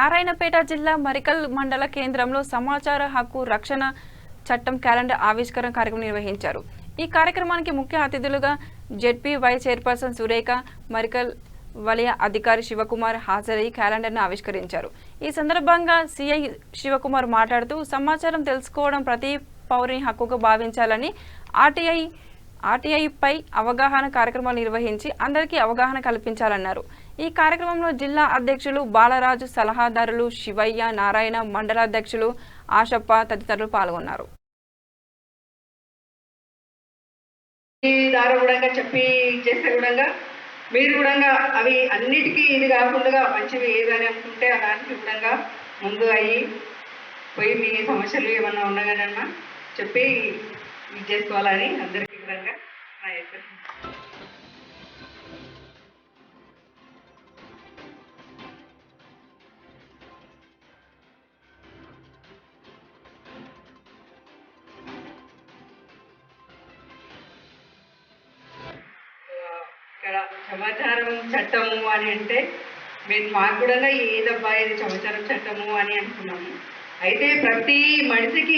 నారాయణపేట జిల్లా మరికల్ మండల కేంద్రంలో సమాచార హక్కు రక్షణ చట్టం క్యాలెండర్ ఆవిష్కరణ కార్యక్రమం నిర్వహించారు. ఈ కార్యక్రమానికి ముఖ్య అతిథులుగా ZP vice chairperson Surekha, Marikal వలయ అధికారి శివకుమార్ హాజరై క్యాలెండర్ను ఆవిష్కరించారు. ఈ సందర్భంగా సిఐ శివకుమార్ మాట్లాడుతూ సమాచారం తెలుసుకోవడం ప్రతి పౌరుని హక్కుగా భావించాలని ఆర్టీఐపై అవగాహన కార్యక్రమాలు నిర్వహించి అందరికీ అవగాహన కల్పించాలన్నారు. ఈ కార్యక్రమంలో జిల్లా అధ్యక్షులు బాలరాజు, సలహాదారులు శివయ్య, నారాయణ, మండల అధ్యక్షులు ఆశప్ప తదితరులు పాల్గొన్నారు. చెప్పి చేస్తే కూడా మీరు కూడా అవి అన్నిటికీ ఇది కాకుండా మంచివి ఏదని అనుకుంటే అలాంటి కూడా ముందు అయ్యి పోయి మీ సమస్యలు ఏమన్నా ఉన్నాగానన్నా చెప్పి ఇది చేసుకోవాలని అందరికీ కూడా నా యొక్క ఇక్కడ సమాచారం చట్టము అని అంటే మేము మాకు కూడా ఏదబ్బా ఇది సమాచారం చట్టము అని అనుకున్నాము. అయితే ప్రతి మనిషికి